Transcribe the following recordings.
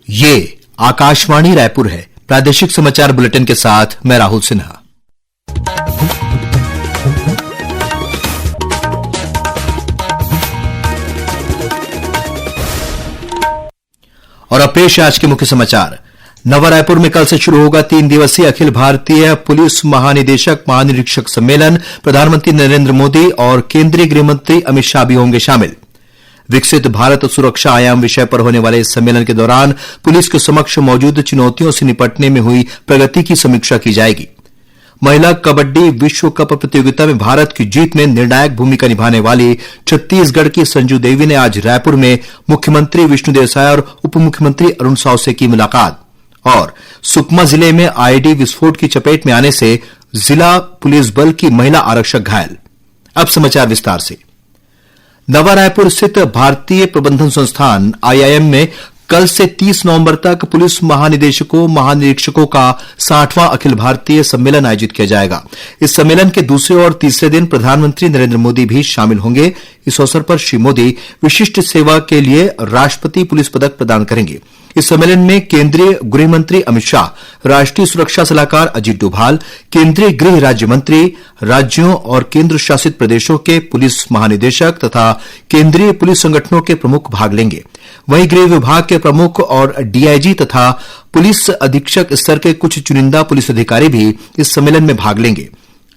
ये आकाशवाणी रायपुर है। प्रादेशिक समाचार बुलेटिन के साथ मैं राहुल सिन्हा। और अब पेश आज के मुख्य समाचार। नवा रायपुर में कल से शुरू होगा 3 दिवसीय अखिल भारतीय पुलिस महानिदेशक महानिरीक्षक सम्मेलन। प्रधानमंत्री नरेंद्र मोदी और केंद्रीय गृह मंत्री अमित शाह भी होंगे शामिल। विकसित भारत सुरक्षा आयाम विषय पर होने वाले इस सम्मेलन के दौरान पुलिस के समक्ष मौजूद चुनौतियों से निपटने में हुई प्रगति की समीक्षा की जाएगी। महिला कबड्डी विश्व कप प्रतियोगिता में भारत की जीत में निर्णायक भूमिका निभाने वाली छत्तीसगढ़ की संजू देवी ने आज रायपुर में मुख्यमंत्री विष्णुदेव साय और उप मुख्यमंत्री अरुण साव से की मुलाकात। और सुकमा जिले में आईईडी विस्फोट की चपेट में आने से जिला पुलिस बल की महिला आरक्षक घायल। अब समाचार विस्तार से। नवा रायपुर स्थित भारतीय प्रबंधन संस्थान आईआईएम में कल से 30 नवंबर तक पुलिस महानिदेशकों महानिरीक्षकों का 60वां अखिल भारतीय सम्मेलन आयोजित किया जाएगा। इस सम्मेलन के दूसरे और तीसरे दिन प्रधानमंत्री नरेंद्र मोदी भी शामिल होंगे। इस अवसर पर श्री मोदी विशिष्ट सेवा के लिए राष्ट्रपति पुलिस पदक प्रदान करेंगे। इस सम्मेलन में केंद्रीय गृह मंत्री अमित शाह, राष्ट्रीय सुरक्षा सलाहकार अजीत डोभाल, केंद्रीय गृह राज्य मंत्री, राज्यों और केंद्र शासित प्रदेशों के पुलिस महानिदेशक तथा केंद्रीय पुलिस संगठनों के प्रमुख भाग लेंगे। वहीं गृह विभाग के प्रमुख और डीआईजी तथा पुलिस अधीक्षक स्तर के कुछ चुनिंदा पुलिस अधिकारी भी इस सम्मेलन में भाग लेंगे।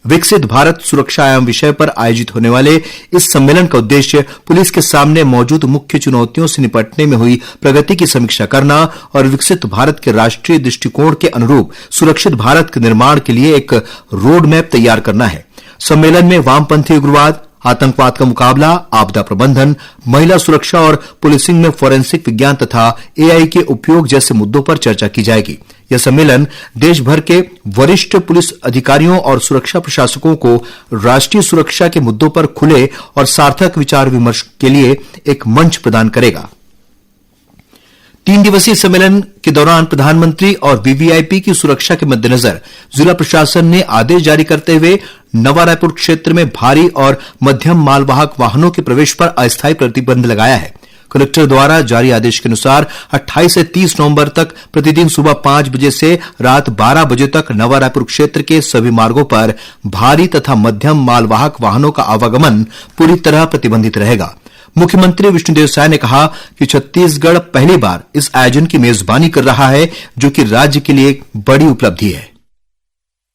विकसित भारत सुरक्षा आयाम विषय पर आयोजित होने वाले इस सम्मेलन का उद्देश्य पुलिस के सामने मौजूद मुख्य चुनौतियों से निपटने में हुई प्रगति की समीक्षा करना और विकसित भारत के राष्ट्रीय दृष्टिकोण के अनुरूप सुरक्षित भारत के निर्माण के लिए एक रोड मैप तैयार करना है। सम्मेलन में वामपंथी उग्रवाद, आतंकवाद का मुकाबला, आपदा प्रबंधन, महिला सुरक्षा और पुलिसिंग में फोरेंसिक विज्ञान तथा एआई के उपयोग जैसे मुद्दों पर चर्चा की जाएगी। यह सम्मेलन देश भर के वरिष्ठ पुलिस अधिकारियों और सुरक्षा प्रशासकों को राष्ट्रीय सुरक्षा के मुद्दों पर खुले और सार्थक विचार विमर्श के लिए एक मंच प्रदान करेगा। 3 दिवसीय सम्मेलन के दौरान प्रधानमंत्री और वीवीआईपी की सुरक्षा के मद्देनजर जिला प्रशासन ने आदेश जारी करते हुए नवा रायपुर क्षेत्र में भारी और मध्यम मालवाहक वाहनों के प्रवेश पर अस्थायी प्रतिबंध लगाया है। कलेक्टर द्वारा जारी आदेश के अनुसार 28 से 30 नवंबर तक प्रतिदिन सुबह 5 बजे से रात 12 बजे तक नवा रायपुर क्षेत्र के सभी मार्गों पर भारी तथा मध्यम मालवाहक वाहनों का आवागमन पूरी तरह प्रतिबंधित रहेगा। मुख्यमंत्री विष्णुदेव साय ने कहा कि छत्तीसगढ़ पहली बार इस आयोजन की मेजबानी कर रहा है, जो कि राज्य के लिए एक बड़ी उपलब्धि है।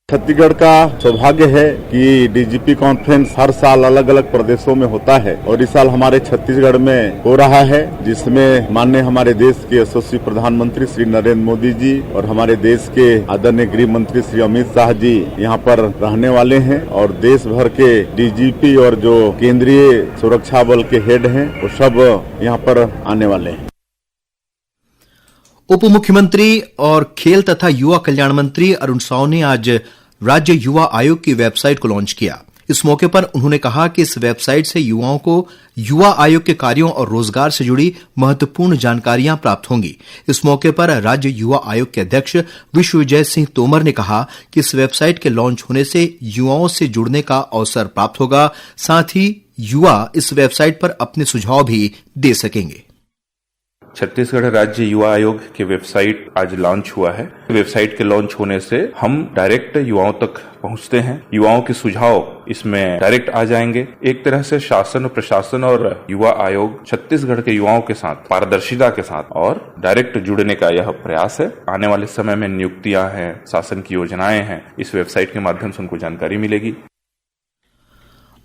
छत्तीसगढ़ का सौभाग्य है कि डीजीपी कॉन्फ्रेंस हर साल अलग अलग प्रदेशों में होता है और इस साल हमारे छत्तीसगढ़ में हो रहा है, जिसमें माननीय हमारे देश के यशस्वी प्रधानमंत्री श्री नरेंद्र मोदी जी और हमारे देश के आदरणीय गृह मंत्री श्री अमित शाह जी यहाँ पर रहने वाले हैं और देश भर के डीजीपी और जो केंद्रीय सुरक्षा बल के हेड हैं वो सब यहाँ पर आने वाले हैं। उप मुख्यमंत्री और खेल तथा युवा कल्याण मंत्री अरुण साव ने आज राज्य युवा आयोग की वेबसाइट को लॉन्च किया। इस मौके पर उन्होंने कहा कि इस वेबसाइट से युवाओं को युवा आयोग के कार्यों और रोजगार से जुड़ी महत्वपूर्ण जानकारियां प्राप्त होंगी। इस मौके पर राज्य युवा आयोग के अध्यक्ष विश्वविजय सिंह तोमर ने कहा कि इस वेबसाइट के लॉन्च होने से युवाओं से जुड़ने का अवसर प्राप्त होगा, साथ ही युवा इस वेबसाइट पर अपने सुझाव भी दे सकेंगे। छत्तीसगढ़ राज्य युवा आयोग की वेबसाइट आज लॉन्च हुआ है। वेबसाइट के लॉन्च होने से हम डायरेक्ट युवाओं तक पहुंचते हैं। युवाओं के सुझाव इसमें डायरेक्ट आ जाएंगे। एक तरह से शासन, प्रशासन और युवा आयोग छत्तीसगढ़ के युवाओं के साथ पारदर्शिता के साथ और डायरेक्ट जुड़ने का यह प्रयास है। आने वाले समय में नियुक्तियां हैं, शासन की योजनाएं हैं, इस वेबसाइट के माध्यम से उनको जानकारी मिलेगी।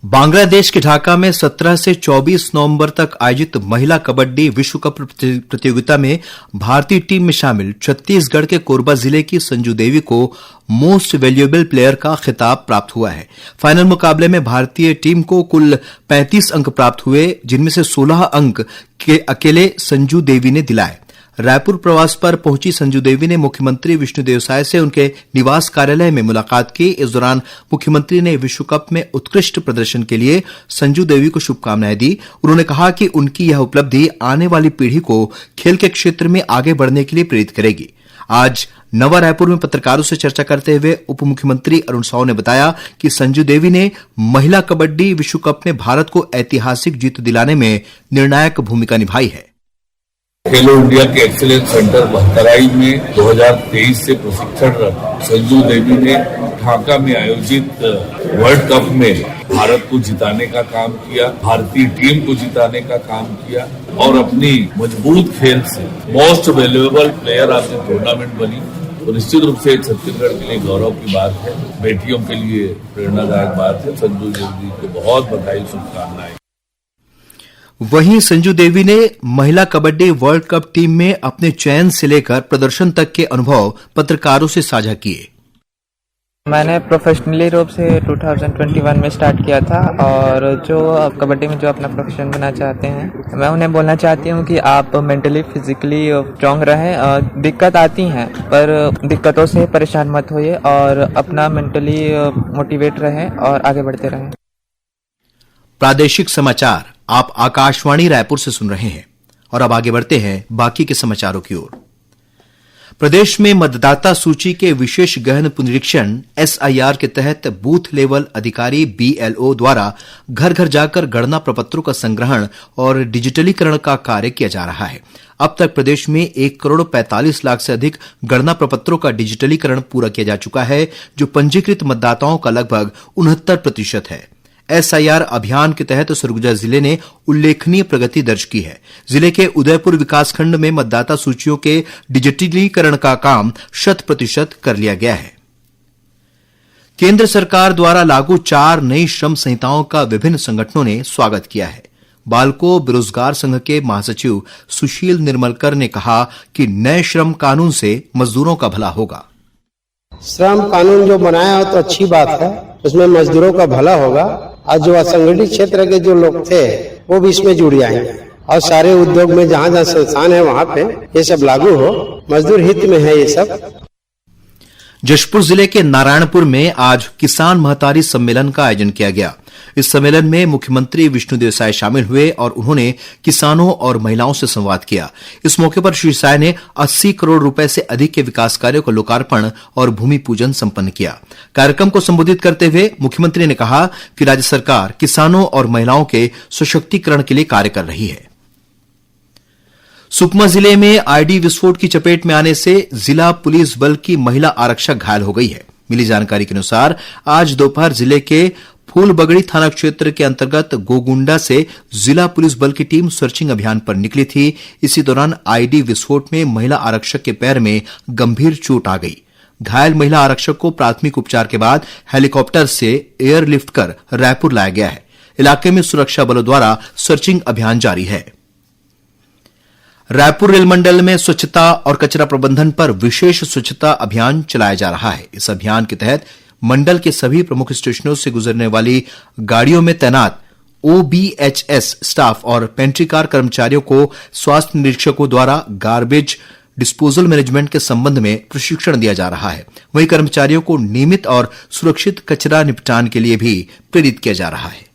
बांग्लादेश के ढाका में 17 से 24 नवंबर तक आयोजित महिला कबड्डी विश्व कप प्रतियोगिता में भारतीय टीम में शामिल छत्तीसगढ़ के कोरबा जिले की संजू देवी को मोस्ट वैल्यूएबल प्लेयर का खिताब प्राप्त हुआ है। फाइनल मुकाबले में भारतीय टीम को कुल 35 अंक प्राप्त हुए, जिनमें से 16 अंक के अकेले संजू देवी ने दिलाए। रायपुर प्रवास पर पहुंची संजू देवी ने मुख्यमंत्री विष्णुदेव साय से उनके निवास कार्यालय में मुलाकात की। इस दौरान मुख्यमंत्री ने विश्व कप में उत्कृष्ट प्रदर्शन के लिए संजू देवी को शुभकामनाएं दी। उन्होंने कहा कि उनकी यह उपलब्धि आने वाली पीढ़ी को खेल के क्षेत्र में आगे बढ़ने के लिए प्रेरित करेगी। आज नवा रायपुर में पत्रकारों से चर्चा करते हुए उप मुख्यमंत्री अरुण साव ने बताया कि संजू देवी ने महिला कबड्डी विश्व कप में भारत को ऐतिहासिक जीत दिलाने में निर्णायक भूमिका निभाई है। खेलो इंडिया के एक्सीलेंस सेंटर बहतराई में 2023 से प्रशिक्षण संजू देवी ने ढाका में आयोजित वर्ल्ड कप में भारत को जिताने का काम किया, भारतीय टीम को जिताने का काम किया और अपनी मजबूत खेल से most valuable player of the tournament बनी। तो निश्चित रूप से छत्तीसगढ़ के लिए गौरव की बात है, बेटियों के लिए प्रेरणादायक बात है। संजू देवी को बहुत बधाई, शुभकामनाएं। वहीं संजू देवी ने महिला कबड्डी वर्ल्ड कप टीम में अपने चयन से लेकर प्रदर्शन तक के अनुभव पत्रकारों से साझा किए। मैंने प्रोफेशनली रूप से 2021 में स्टार्ट किया था और जो कबड्डी में जो अपना प्रोफेशन बनना चाहते हैं, मैं उन्हें बोलना चाहती हूँ कि आप मेंटली फिजिकली स्ट्रांग रहें। दिक्कत आती हैं पर दिक्कतों से परेशान मत होइए और अपना मेंटली मोटिवेट रहें और आगे बढ़ते रहें। प्रादेशिक समाचार आप आकाशवाणी रायपुर से सुन रहे हैं और अब आगे बढ़ते हैं बाकी के समाचारों की ओर। प्रदेश में मतदाता सूची के विशेष गहन पुनरीक्षण एसआईआर के तहत बूथ लेवल अधिकारी बीएलओ द्वारा घर घर जाकर गणना प्रपत्रों का संग्रहण और डिजिटलीकरण का कार्य किया जा रहा है। अब तक प्रदेश में 1,45,00,000 से अधिक गणना प्रपत्रों का डिजिटलीकरण पूरा किया जा चुका है, जो पंजीकृत मतदाताओं का लगभग 69% है। एसआईआर अभियान के तहत सरगुजा जिले ने उल्लेखनीय प्रगति दर्ज की है। जिले के उदयपुर विकासखंड में मतदाता सूचियों के डिजिटलीकरण का काम 100% कर लिया गया है। केंद्र सरकार द्वारा लागू 4 नई श्रम संहिताओं का विभिन्न संगठनों ने स्वागत किया है। बाल्को बेरोजगार संघ के महासचिव सुशील निर्मलकर ने कहा कि नए श्रम कानून से मजदूरों का भला होगा। श्रम कानून जो बनाया हो तो अच्छी बात है, उसमें मजदूरों का भला होगा और जो असंगठित क्षेत्र के जो लोग थे वो भी इसमें जुड़ जाएंगे और सारे उद्योग में जहाँ जहाँ संस्थान है वहाँ पे ये सब लागू हो। मजदूर हित में है ये सब। जशपुर जिले के नारायणपुर में आज किसान महतारी सम्मेलन का आयोजन किया गया। इस सम्मेलन में मुख्यमंत्री विष्णुदेव साय शामिल हुए और उन्होंने किसानों और महिलाओं से संवाद किया। इस मौके पर श्री साय ने 80 करोड़ रुपए से अधिक के विकास कार्यों का लोकार्पण और भूमि पूजन संपन्न किया। कार्यक्रम को संबोधित करते हुए मुख्यमंत्री ने कहा कि राज्य सरकार किसानों और महिलाओं के सशक्तिकरण के लिए कार्य कर रही है। सुकमा जिले में आईडी विस्फोट की चपेट में आने से जिला पुलिस बल की महिला आरक्षक घायल हो गई है। मिली जानकारी के अनुसार आज दोपहर जिले के फूलबगड़ी थाना क्षेत्र के अंतर्गत गोगुंडा से जिला पुलिस बल की टीम सर्चिंग अभियान पर निकली थी। इसी दौरान आईडी विस्फोट में महिला आरक्षक के पैर में गंभीर चोट आ गई। घायल महिला आरक्षक को प्राथमिक उपचार के बाद हेलीकॉप्टर से एयरलिफ्ट कर रायपुर लाया गया है। इलाके में सुरक्षा बलों द्वारा सर्चिंग अभियान जारी है। रायपुर रेल मंडल में स्वच्छता और कचरा प्रबंधन पर विशेष स्वच्छता अभियान चलाया जा रहा है। इस अभियान के तहत मंडल के सभी प्रमुख स्टेशनों से गुजरने वाली गाड़ियों में तैनात ओबीएचएस स्टाफ और पेंट्री कार कर्मचारियों को स्वास्थ्य निरीक्षकों द्वारा गार्बेज डिस्पोजल मैनेजमेंट के संबंध में प्रशिक्षण दिया जा रहा है। वहीं कर्मचारियों को नियमित और सुरक्षित कचरा निपटान के लिए भी प्रेरित किया जा रहा है।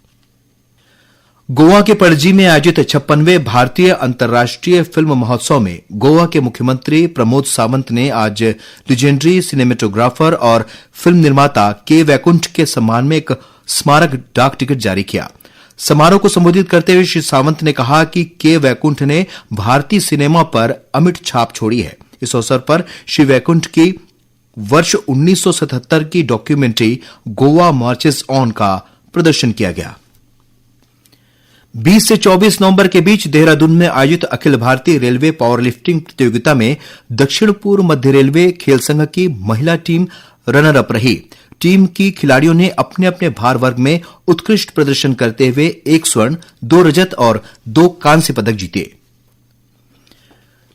गोवा के पणजी में आयोजित 56वें भारतीय अंतर्राष्ट्रीय फिल्म महोत्सव में गोवा के मुख्यमंत्री प्रमोद सावंत ने आज लीजेंडरी सिनेमेटोग्राफर और फिल्म निर्माता के वैकुंठ के सम्मान में एक स्मारक डाक टिकट जारी किया। समारोह को संबोधित करते हुए श्री सावंत ने कहा कि के वैकुंठ ने भारतीय सिनेमा पर अमिट छाप छोड़ी है। इस अवसर पर श्री वैकुंठ की वर्ष 1977 की डॉक्यूमेंट्री गोवा मार्चेस ऑन का प्रदर्शन किया गया। 20 से 24 नवंबर के बीच देहरादून में आयोजित Akhil Bharatiya railway power lifting प्रतियोगिता में दक्षिण पूर्व मध्य रेलवे खेल संघ की महिला टीम रनर अप रही। टीम की खिलाड़ियों ने अपने अपने भार वर्ग में उत्कृष्ट प्रदर्शन करते हुए 1 स्वर्ण, 2 रजत और 2 कांस्य पदक जीते।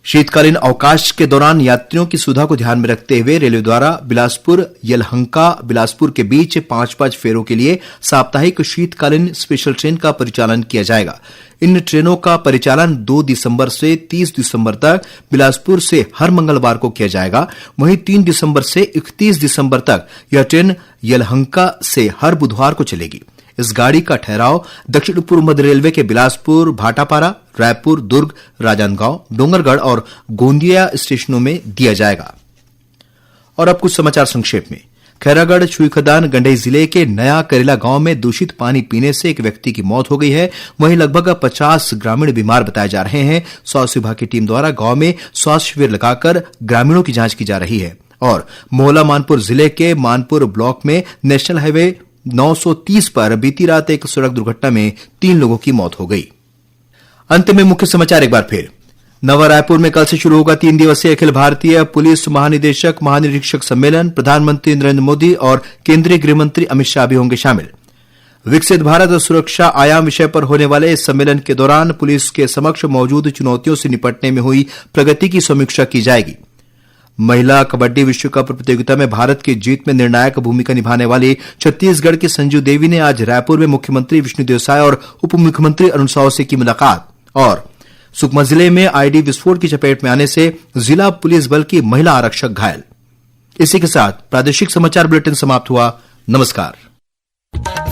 शीतकालीन अवकाश के दौरान यात्रियों की सुविधा को ध्यान में रखते हुए रेलवे द्वारा बिलासपुर यलहंका बिलासपुर के बीच 5-5 फेरों के लिए साप्ताहिक शीतकालीन स्पेशल ट्रेन का परिचालन किया जाएगा। इन ट्रेनों का परिचालन 2 दिसंबर से 30 दिसंबर तक बिलासपुर से हर मंगलवार को किया जाएगा। वहीं 3 दिसंबर से 31 दिसंबर तक यह ट्रेन यलहंका से हर बुधवार को चलेगी। इस गाड़ी का ठहराव दक्षिण पूर्व मध्य रेलवे के बिलासपुर, भाटापारा, रायपुर, दुर्ग, राजनांदगांव, डोंगरगढ़ और गोंदिया स्टेशनों में दिया जाएगा। और अब कुछ समाचार संक्षेप में। खैरागढ़ छुईखदान गंडई जिले के नया करेला गांव में दूषित पानी पीने से एक व्यक्ति की मौत हो गई है। वहीं लगभग 50 ग्रामीण बीमार बताए जा रहे हैं। स्वास्थ्य विभाग की टीम द्वारा गांव में स्वास्थ्य शिविर लगाकर ग्रामीणों की जांच की जा रही है। और मोहला मानपुर जिले के मानपुर ब्लॉक में नेशनल हाईवे 930 पर बीती रात एक सड़क दुर्घटना में 3 लोगों की मौत हो गई। अंत में मुख्य समाचार एक बार फिर। नवा रायपुर में कल से शुरू होगा 3 दिवसीय अखिल भारतीय पुलिस महानिदेशक महानिरीक्षक सम्मेलन। प्रधानमंत्री नरेंद्र मोदी और केंद्रीय गृह मंत्री अमित शाह भी होंगे शामिल। विकसित भारत और सुरक्षा आयाम विषय पर होने वाले इस सम्मेलन के दौरान पुलिस के समक्ष मौजूद चुनौतियों से निपटने में हुई प्रगति की समीक्षा की जाएगी। महिला कबड्डी विश्व कप प्रतियोगिता में भारत की जीत में निर्णायक भूमिका निभाने वाली छत्तीसगढ़ की संजू देवी ने आज रायपुर में मुख्यमंत्री विष्णुदेव साय और उप मुख्यमंत्री अरुण साव से की मुलाकात। और सुकमा जिले में आईडी विस्फोट की चपेट में आने से जिला पुलिस बल की महिला आरक्षक घायल। इसी के साथ प्रादेशिक समाचार बुलेटिन समाप्त हुआ। नमस्कार।